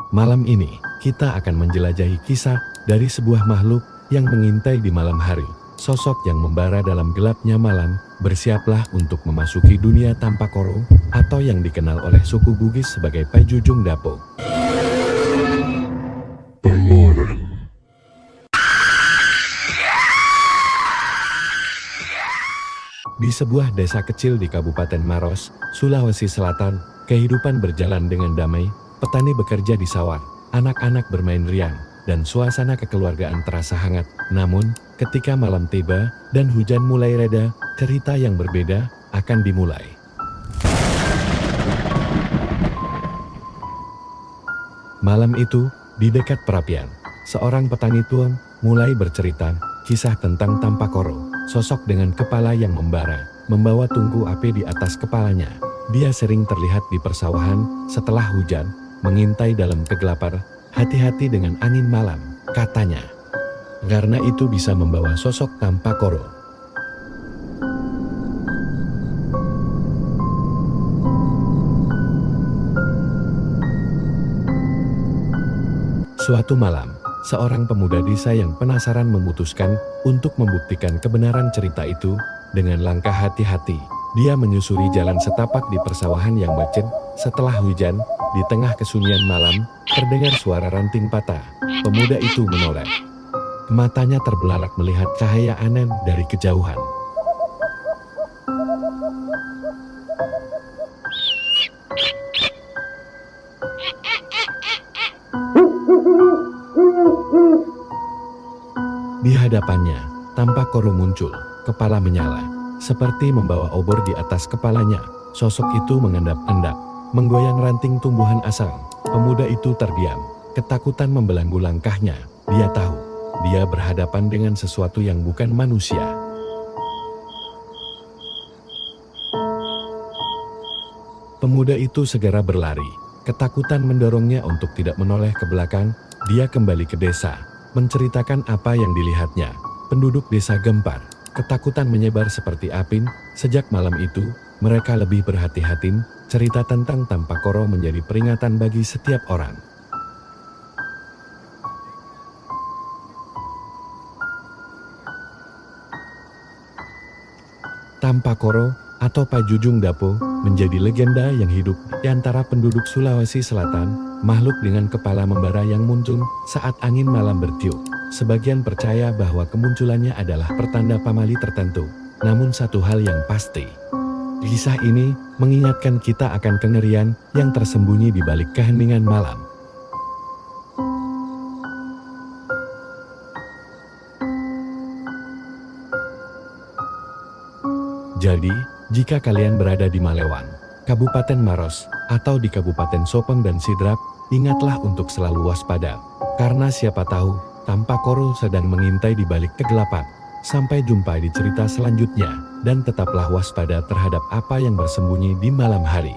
Malam ini, kita akan menjelajahi kisah dari sebuah makhluk yang mengintai di malam hari. Sosok yang membara dalam gelapnya malam, bersiaplah untuk memasuki dunia tanpa koro, atau yang dikenal oleh suku Bugis sebagai Pajujung Dapo. Di sebuah desa kecil di Kabupaten Maros, Sulawesi Selatan, kehidupan berjalan dengan damai. Petani bekerja di sawah, anak-anak bermain riang, dan suasana kekeluargaan terasa hangat. Namun, ketika malam tiba dan hujan mulai reda, cerita yang berbeda akan dimulai. Malam itu, di dekat perapian, seorang petani tua mulai bercerita kisah tentang Tampakoro, sosok dengan kepala yang membara, membawa tungku api di atas kepalanya. Dia sering terlihat di persawahan setelah hujan, mengintai dalam kegelapan. Hati-hati dengan angin malam, katanya. Karena itu bisa membawa sosok Tampakoro. Suatu malam, seorang pemuda desa yang penasaran memutuskan untuk membuktikan kebenaran cerita itu. Dengan langkah hati-hati, dia menyusuri jalan setapak di persawahan yang becek. Setelah hujan, di tengah kesunyian malam, terdengar suara ranting patah. Pemuda itu menoleh. Matanya terbelalak melihat cahaya aneh dari kejauhan. Di hadapannya, Tampakoro muncul, kepala menyala, seperti membawa obor di atas kepalanya. Sosok itu mengendap-endap, menggoyang ranting tumbuhan asang. Pemuda itu terdiam, ketakutan membelenggu langkahnya. Dia tahu, dia berhadapan dengan sesuatu yang bukan manusia. Pemuda itu segera berlari, ketakutan mendorongnya untuk tidak menoleh ke belakang. Dia kembali ke desa, menceritakan apa yang dilihatnya. Penduduk desa gempar, ketakutan menyebar seperti api. Sejak malam itu, mereka lebih berhati-hati. Cerita tentang Tampakoro menjadi peringatan bagi setiap orang. Tampakoro atau Pajujung Dapo menjadi legenda yang hidup di antara penduduk Sulawesi Selatan, makhluk dengan kepala membara yang muncul saat angin malam bertiup. Sebagian percaya bahwa kemunculannya adalah pertanda pamali tertentu. Namun satu hal yang pasti, kisah ini mengingatkan kita akan kengerian yang tersembunyi di balik keheningan malam. Jadi, jika kalian berada di Malewan, Kabupaten Maros, atau di Kabupaten Sopeng dan Sidrap, ingatlah untuk selalu waspada. Karena siapa tahu, Tampakoro sedang mengintai di balik kegelapan. Sampai jumpa di cerita selanjutnya, dan tetaplah waspada terhadap apa yang bersembunyi di malam hari.